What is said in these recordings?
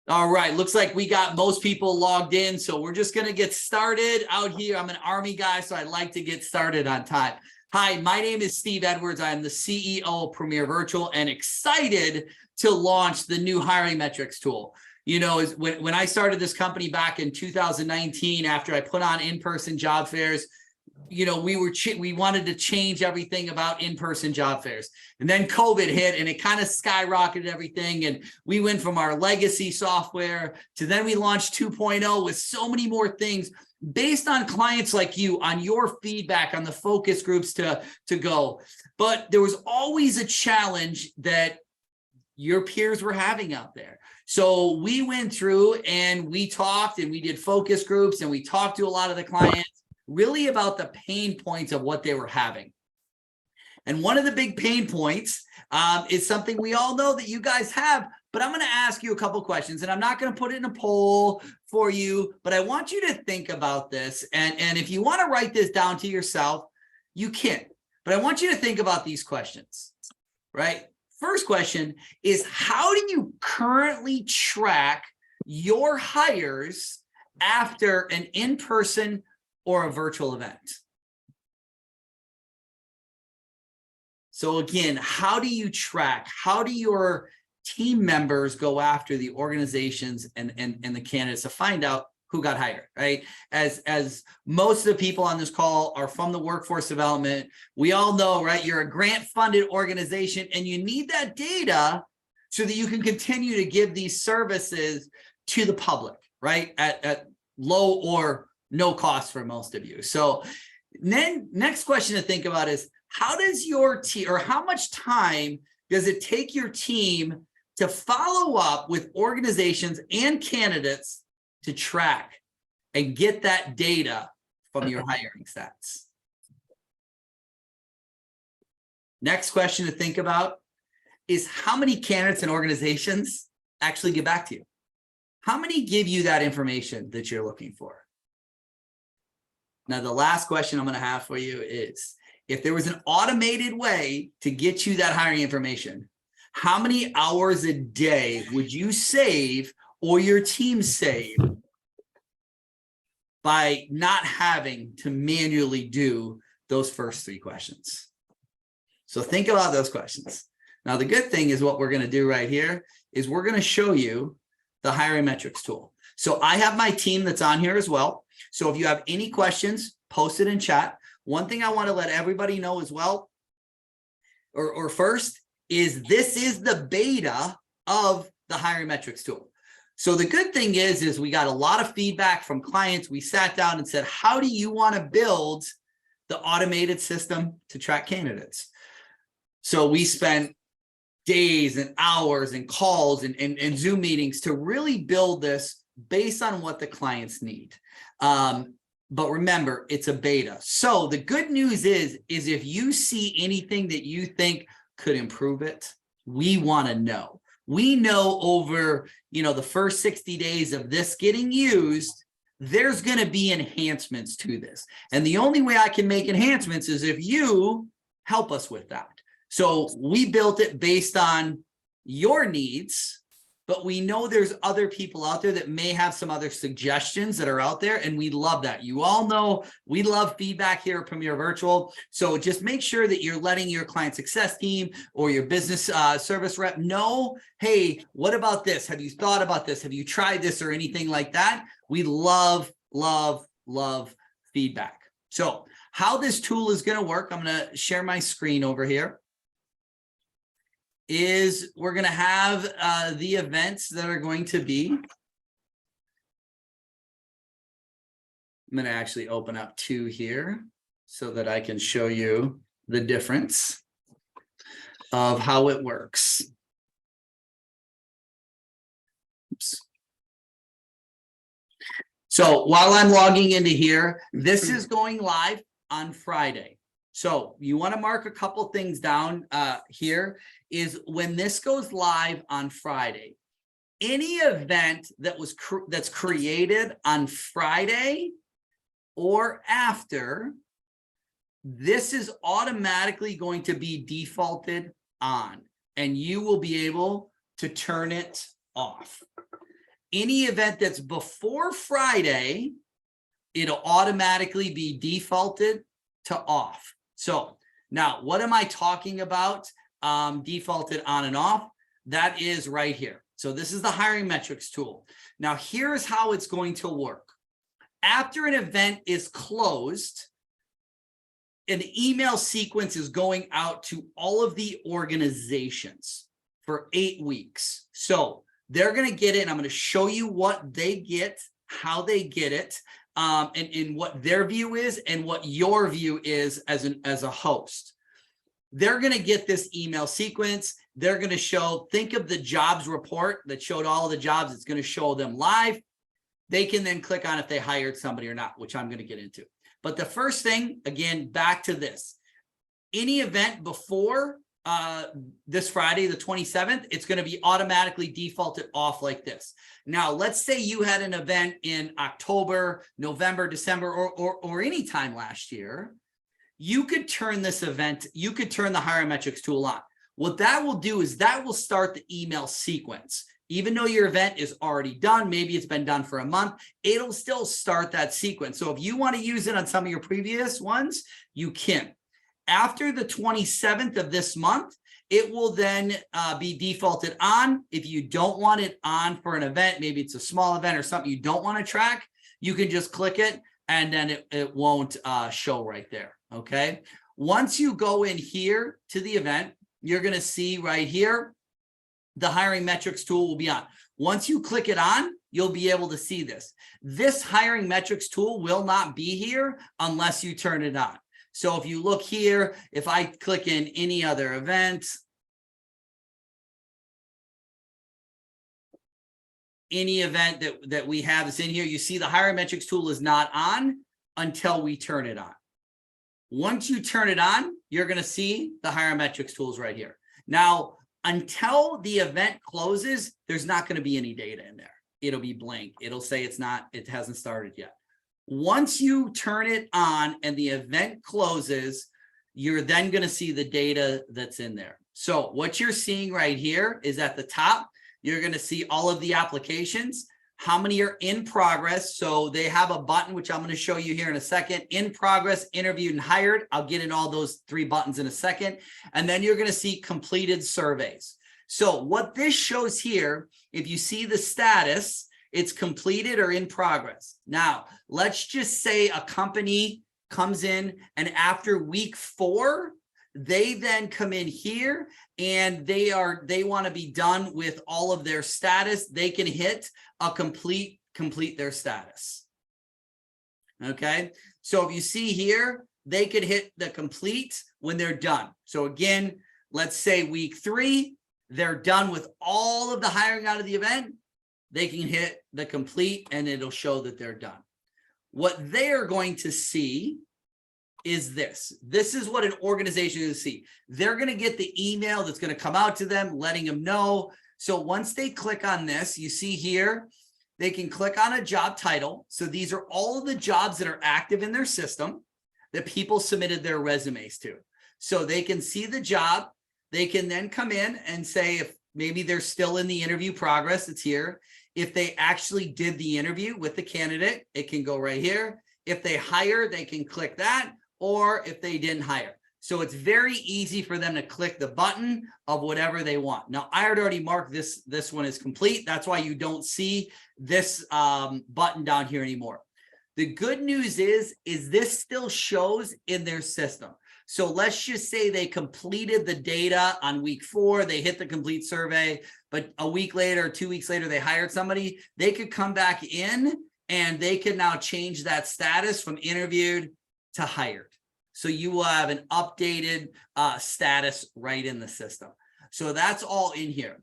All right, looks like we got most people logged in, so we're just going to get started out here. I'm an Army guy, so I like to get started on time. Hi, my name is Steve Edwards. I'm the CEO of Premier Virtual and excited to launch the new hiring metrics tool. You know, when I started this company back in 2019, after I put on in-person job fairs, you know, we wanted to change everything about in-person job fairs. And then COVID hit and it kind of skyrocketed everything. And we went from our legacy software to then we launched 2.0 with so many more things based on clients like you, on your feedback, on the focus groups to go. But there was always a challenge that your peers were having out there. So we went through and we talked and we did focus groups and we talked to a lot of the clients really about the pain points of what they were having. And one of the big pain points is something we all know that you guys have, but I'm going to ask you a couple questions and I'm not going to put it in a poll for you, but I want you to think about this. And if you want to write this down to yourself, you can, but I want you to think about these questions, right? First question is, how do you currently track your hires after an in-person or a virtual event? So again, how do you track? How do your team members go after the organizations and the candidates to find out who got hired, right? As most of the people on this call are from the workforce development, we all know, right? You're a grant-funded organization and you need that data so that you can continue to give these services to the public, right? At low or no cost for most of you. So then next question to think about is, how does your team, or how much time does it take your team to follow up with organizations and candidates to track and get that data from your hiring stats? Next question to think about is, how many candidates and organizations actually get back to you? How many give you that information that you're looking for? Now, the last question I'm going to have for you is, if there was an automated way to get you that hiring information, how many hours a day would you save or your team save by not having to manually do those first three questions? So think about those questions. Now, the good thing is what we're going to do right here is we're going to show you the hiring metrics tool. So I have my team that's on here as well. So if you have any questions, post it in chat. One thing I want to let everybody know as well, or first, is this is the beta of the hiring metrics tool. So the good thing is we got a lot of feedback from clients. We sat down and said, how do you want to build the automated system to track candidates? So we spent days and hours and calls and Zoom meetings to really build this based on what the clients need. But remember, it's a beta. So the good news is if you see anything that you think could improve it, we want to know. We know over, the first 60 days of this getting used, there's going to be enhancements to this. And the only way I can make enhancements is if you help us with that. So we built it based on your needs, but we know there's other people out there that may have some other suggestions that are out there, and we love that. You all know we love feedback here at Premier Virtual. So just make sure that you're letting your client success team or your business service rep know, hey, what about this? Have you thought about this? Have you tried this or anything like that? We love, love, love feedback. So how this tool is going to work, I'm going to share my screen over here. Is we're going to have the events that are going to be. I'm going to actually open up two here so that I can show you the difference of how it works. Oops. So while I'm logging into here, this is going live on Friday. So you want to mark a couple things down here is when this goes live on Friday, any event that was that's created on Friday or after, this is automatically going to be defaulted on, and you will be able to turn it off. Any event that's before Friday, it'll automatically be defaulted to off. So now what am I talking about? Defaulted on and off. That is right here. So this is the hiring metrics tool. Now here's how it's going to work. After an event is closed, an email sequence is going out to all of the organizations for 8 weeks. So they're going to get it. And I'm going to show you what they get, how they get it, and what their view is and what your view is as a host. They're going to get this email sequence. They're going to show, think of the jobs report that showed all the jobs. It's going to show them live. They can then click on if they hired somebody or not, which I'm going to get into. But the first thing, again, back to this, any event before this Friday, the 27th, it's going to be automatically defaulted off like this. Now, let's say you had an event in October, November, December, or any time last year. You could turn this event, you could turn the hiring metrics tool on. What that will do is that will start the email sequence. Even though your event is already done, maybe it's been done for a month, it'll still start that sequence. So if you want to use it on some of your previous ones, you can. After the 27th of this month, it will then be defaulted on. If you don't want it on for an event, maybe it's a small event or something you don't want to track, you can just click it and then it won't show right there. Okay. Once you go in here to the event, you're going to see right here, the hiring metrics tool will be on. Once you click it on, you'll be able to see this. This hiring metrics tool will not be here unless you turn it on. So if you look here, if I click in any other event, any event that we have is in here, you see the hiring metrics tool is not on until we turn it on. Once you turn it on, you're going to see the hiring metrics tools right here. Now, until the event closes, there's not going to be any data in there. It'll be blank. It'll say it hasn't started yet. Once you turn it on and the event closes, you're then going to see the data that's in there. So what you're seeing right here is at the top, you're going to see all of the applications, how many are in progress. So they have a button, which I'm going to show you here in a second, in progress, interviewed, and hired. I'll get in all those 3 buttons in a second. And then you're going to see completed surveys. So what this shows here, if you see the status, it's completed or in progress. Now, let's just say a company comes in and after week 4, they then come in here and they want to be done with all of their status. They can hit a complete their status. Okay. So if you see here, they could hit the complete when they're done. So again, let's say week 3, they're done with all of the hiring out of the event. They can hit the complete and it'll show that they're done. What they're going to see is this. This is what an organization is going to see. They're going to get the email that's going to come out to them, letting them know. So once they click on this, you see here, they can click on a job title. So these are all of the jobs that are active in their system that people submitted their resumes to. So they can see the job. They can then come in and say if maybe they're still in the interview progress, it's here. If they actually did the interview with the candidate, it can go right here. If they hire, they can click that, or if they didn't hire. So it's very easy for them to click the button of whatever they want. Now, I had already marked this one is complete. That's why you don't see this button down here anymore. The good news is this still shows in their system. So let's just say they completed the data on week 4, they hit the complete survey, but a week later, 2 weeks later, they hired somebody. They could come back in and they can now change that status from interviewed to hired. So you will have an updated status right in the system. So that's all in here.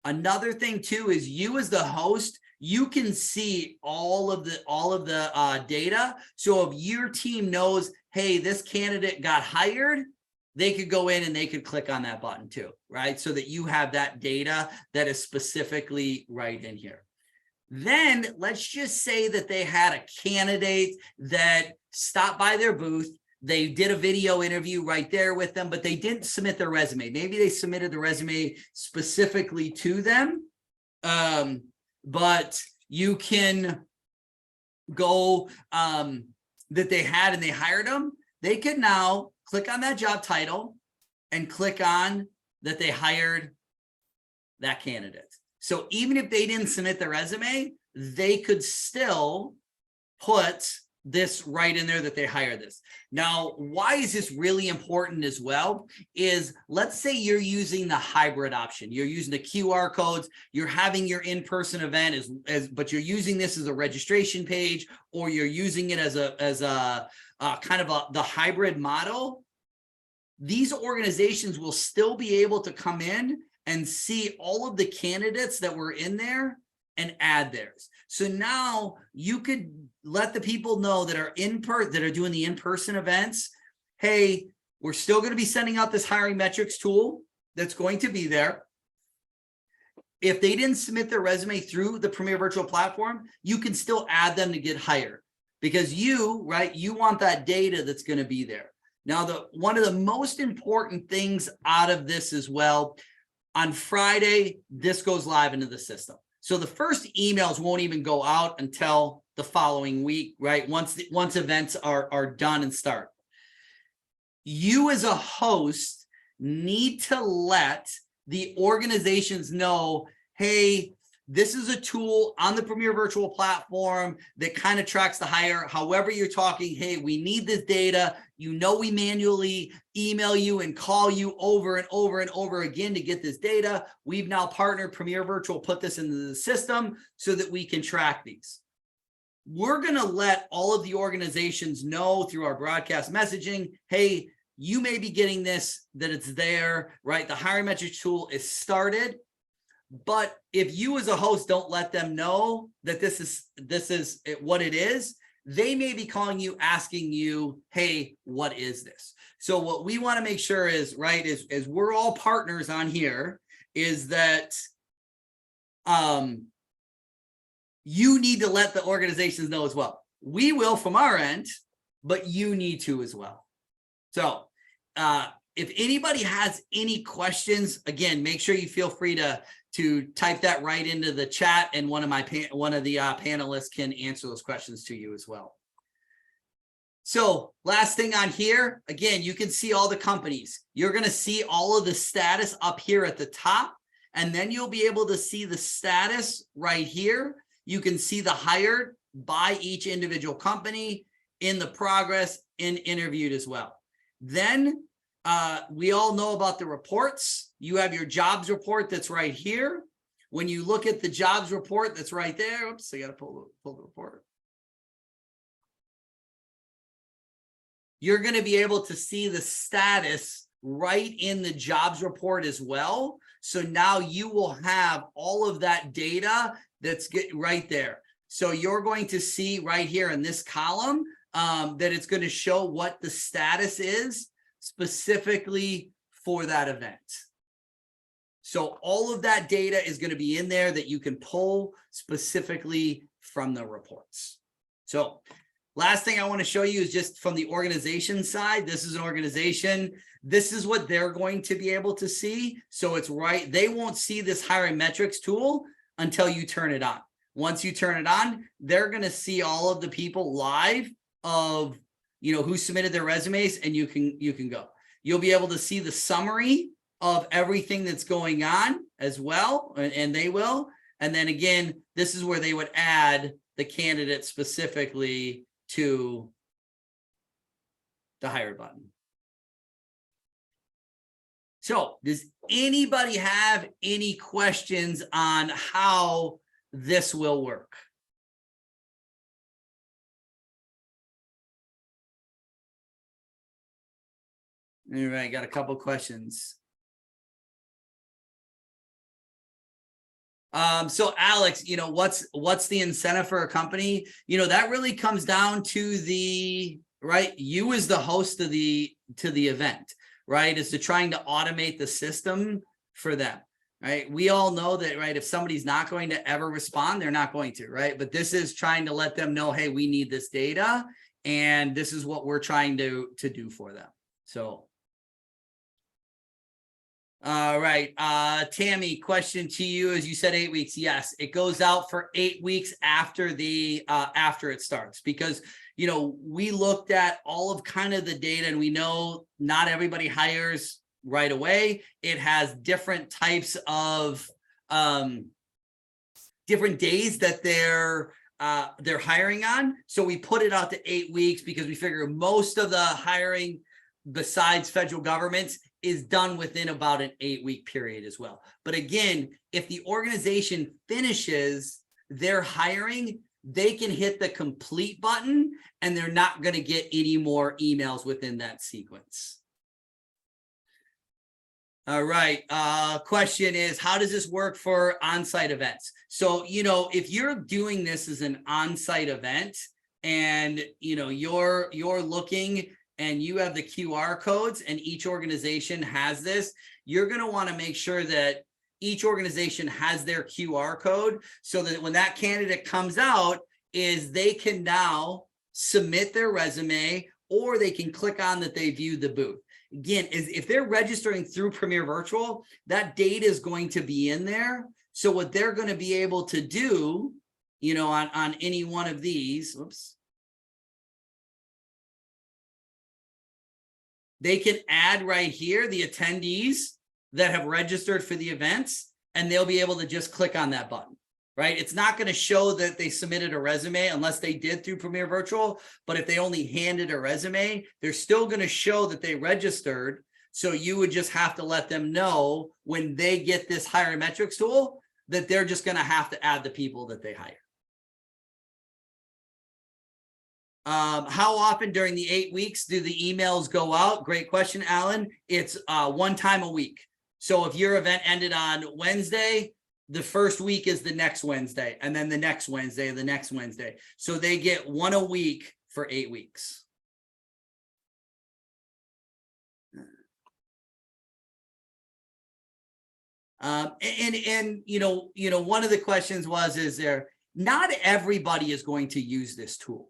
Another thing too is you as the host, you can see all of the data. So if your team knows, hey, this candidate got hired, they could go in and they could click on that button too, right? So that you have that data that is specifically right in here. Then let's just say that they had a candidate that stopped by their booth. They did a video interview right there with them, but they didn't submit their resume. Maybe they submitted the resume specifically to them. but you can go that they had and they hired them. They could now click on that job title and click on that they hired that candidate. So even if they didn't submit their resume, they could still put this right in there that they hired this. Now, why is this really important as well? Is let's say you're using the hybrid option. You're using the QR codes. You're having your in-person event but you're using this as a registration page, or you're using it as a kind of the hybrid model. These organizations will still be able to come in and see all of the candidates that were in there and add theirs. So now you could let the people know that are that are doing the in-person events, hey, we're still going to be sending out this hiring metrics tool that's going to be there. If they didn't submit their resume through the Premier Virtual Platform, you can still add them to get hired, because you want that data that's going to be there. Now, one of the most important things out of this as well, on Friday, this goes live into the system. So the first emails won't even go out until the following week, right? Once events are done and start. You as a host need to let the organizations know, hey, this is a tool on the Premier Virtual Platform that kind of tracks the hire. However you're talking, hey, we need this data. You know, we manually email you and call you over and over and over again to get this data. We've now partnered Premier Virtual, put this into the system so that we can track these. We're going to let all of the organizations know through our broadcast messaging, hey, you may be getting this, that it's there, right? The hiring metrics tool is started. But if you as a host don't let them know that this is what it is, they may be calling you, asking you, hey, what is this? So what we want to make sure is, right, is we're all partners on here, is that you need to let the organizations know as well. We will from our end, but you need to as well. So if anybody has any questions, again, make sure you feel free to type that right into the chat, and one of the panelists can answer those questions to you as well. So last thing on here, again, you can see all the companies. You're going to see all of the status up here at the top, and then you'll be able to see the status right here. You can see the hired by each individual company, in the progress, and interviewed as well. Then we all know about the reports. You have your jobs report that's right here. When you look at the jobs report that's right there, oops, I got to pull the report. You're going to be able to see the status right in the jobs report as well. So now you will have all of that data that's right there. So you're going to see right here in this column that it's going to show what the status is specifically for that event. So all of that data is going to be in there that you can pull specifically from the reports. So last thing I want to show you is just from the organization side. This is an organization. This is what they're going to be able to see. So it's right. They won't see this hiring metrics tool until you turn it on. Once you turn it on, they're going to see all of the people live of, who submitted their resumes, and you can go. You'll be able to see the summary of everything that's going on as well, and they will. And then again, this is where they would add the candidate specifically to the hire button. So does anybody have any questions on how this will work? All right, got a couple questions. So Alex, what's the incentive for a company? That really comes down to you as the host to the event, right? Is to trying to automate the system for them, right? We all know that, right? If somebody's not going to ever respond, they're not going to, right? But this is trying to let them know, hey, we need this data, and this is what we're trying to do for them. So All right. Tammy, question to you. As you said, 8 weeks. Yes, it goes out for 8 weeks after the after it starts, because we looked at all of kind of the data, and we know not everybody hires right away. It has different types of different days that they're hiring on. So we put it out to 8 weeks because we figure most of the hiring besides federal governments is done within about an 8-week period as well. But again, if the organization finishes their hiring, they can hit the complete button and they're not going to get any more emails within that sequence. All right. Question is, how does this work for on-site events? So, if you're doing this as an on-site event and, you're looking and you have the QR codes and each organization has this, you're going to want to make sure that each organization has their QR code so that when that candidate comes out, they can now submit their resume, or they can click on that they viewed the booth. Again, if they're registering through Premier Virtual, that data is going to be in there. So what they're going to be able to do, on any one of these, they can add right here the attendees that have registered for the events, and they'll be able to just click on that button, right? It's not going to show that they submitted a resume unless they did through Premier Virtual, but if they only handed a resume, they're still going to show that they registered. So you would just have to let them know when they get this HireMetrics tool that they're just going to have to add the people that they hire. How often during the 8 weeks do the emails go out? Great question, Alan. It's one time a week. So if your event ended on Wednesday, the first week is the next Wednesday, and then the next Wednesday, the next Wednesday. So they get one a week for 8 weeks. And one of the questions was, not everybody is going to use this tool.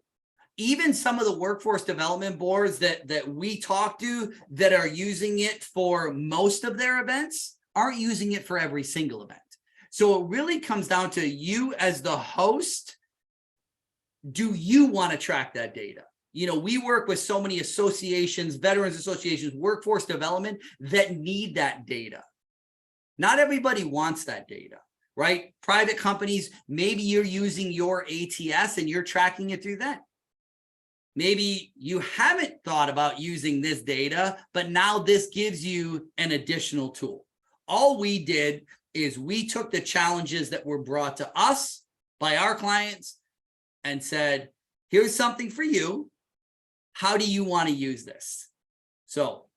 Even some of the workforce development boards that we talk to that are using it for most of their events aren't using it for every single event. So it really comes down to you as the host. Do you want to track that data? We work with so many associations, veterans associations, workforce development that need that data. Not everybody wants that data, right? Private companies, maybe you're using your ATS and you're tracking it through that. Maybe you haven't thought about using this data, but now this gives you an additional tool. All we did is we took the challenges that were brought to us by our clients and said, here's something for you. How do you want to use this? So,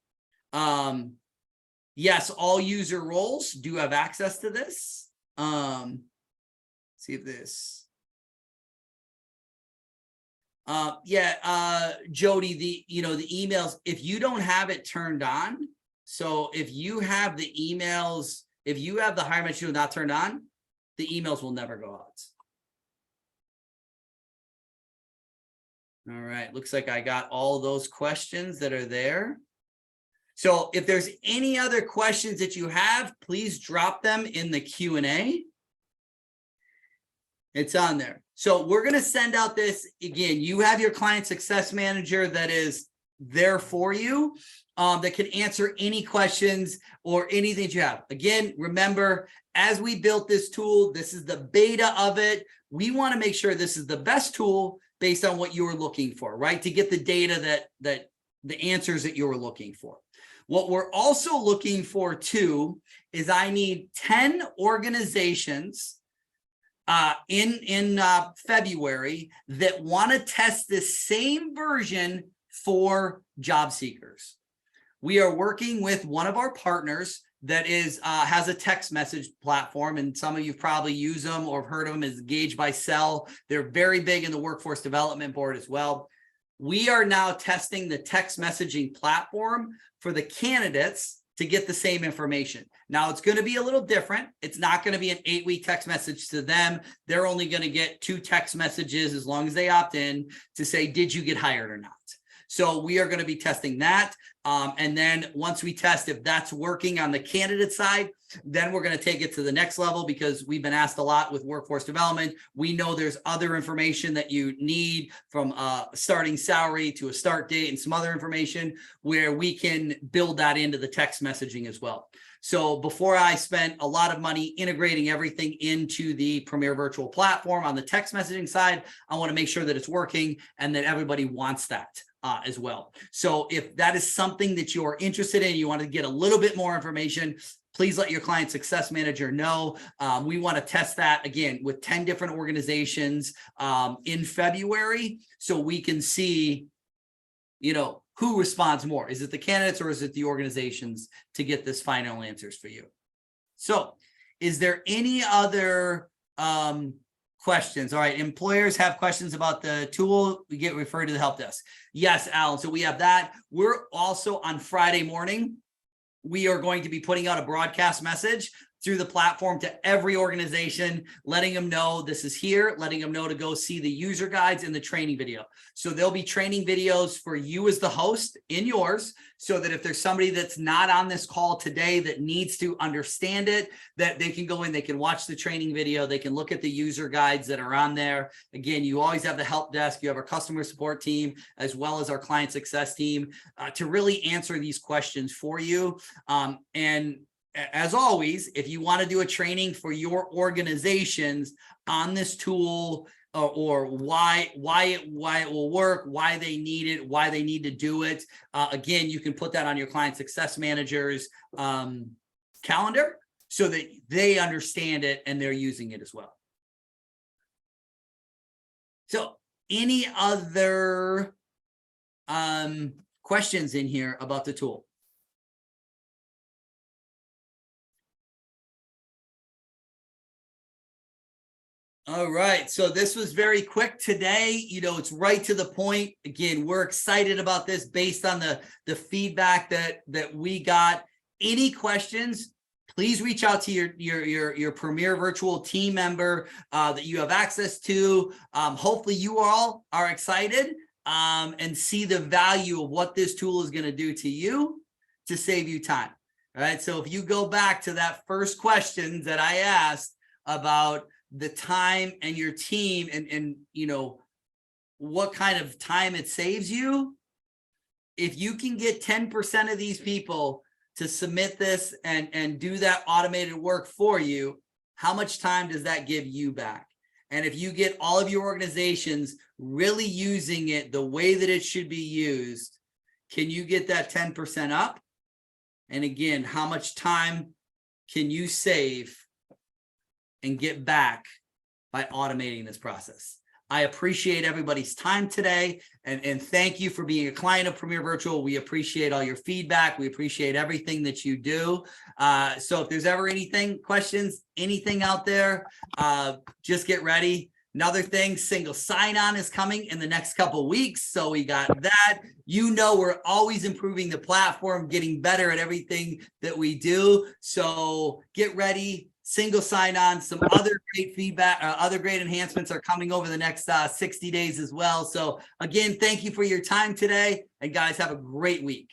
yes, all user roles do have access to this. See if this. Jody, the emails, if you don't have it turned on, so if you have the emails, if you have the HireMetrics not turned on, the emails will never go out. All right, looks like I got all those questions that are there. So if there's any other questions that you have, please drop them in the Q&A. It's on there. So we're going to send out this again. You have your client success manager that is there for you, that can answer any questions or anything that you have. Again, remember, as we built this tool, this is the beta of it. We want to make sure this is the best tool based on what you're looking for, right? To get the data that the answers that you're looking for. What we're also looking for too is I need 10 organizations in February that want to test the same version for job seekers. We are working with one of our partners that has a text message platform, and some of you probably use them or have heard of them, is Gauge by Cell. They're very big in the workforce development board as well. We are now testing the text messaging platform for the candidates to get the same information. Now it's going to be a little different. It's not going to be an 8-week text message to them. They're only going to get 2 text messages as long as they opt in to say, did you get hired or not? So we are going to be testing that. And then once we test if that's working on the candidate side, then we're going to take it to the next level, because we've been asked a lot with workforce development. We know there's other information that you need, from a starting salary to a start date and some other information, where we can build that into the text messaging as well. So before I spent a lot of money integrating everything into the Premier Virtual platform on the text messaging side, I want to make sure that it's working and that everybody wants that as well. So if that is something that you're interested in, you want to get a little bit more information, please let your client success manager know. We want to test that again with 10 different organizations in February, so we can see, who responds more. Is it the candidates or is it the organizations, to get this final answers for you? So is there any other questions? All right, employers have questions about the tool, we get referred to the help desk. Yes, Alan, so we have that. We're also on Friday morning, we are going to be putting out a broadcast message through the platform to every organization, letting them know this is here, letting them know to go see the user guides and the training video. So there'll be training videos for you as the host in yours, so that if there's somebody that's not on this call today that needs to understand it, that they can go in, they can watch the training video, they can look at the user guides that are on there. Again, you always have the help desk, you have our customer support team, as well as our client success team to really answer these questions for you. And as always, if you want to do a training for your organizations on this tool, or why it will work, why they need it, why they need to do it, again, you can put that on your client success manager's calendar, so that they understand it and they're using it as well. So any other questions in here about the tool? All right, so this was very quick today. It's right to the point. Again, we're excited about this based on the feedback that we got. Any questions, please reach out to your Premier Virtual team member that you have access to. Hopefully you all are excited and see the value of what this tool is going to do to you to save you time. All right, so if you go back to that first question that I asked about the time and your team and what kind of time it saves you, if you can get 10% of these people to submit this and do that automated work for you, how much time does that give you back? And if you get all of your organizations really using it the way that it should be used, can you get that 10% up? And again, how much time can you save and get back by automating this process? I appreciate everybody's time today, and thank you for being a client of Premier Virtual. We appreciate all your feedback. We appreciate everything that you do. So if there's ever questions, anything out there, just get ready. Another thing, single sign-on is coming in the next couple of weeks. So we got that. We're always improving the platform, getting better at everything that we do. So get ready. Single sign-on, some other great feedback, other great enhancements are coming over the next 60 days as well. So again, thank you for your time today. And guys, have a great week.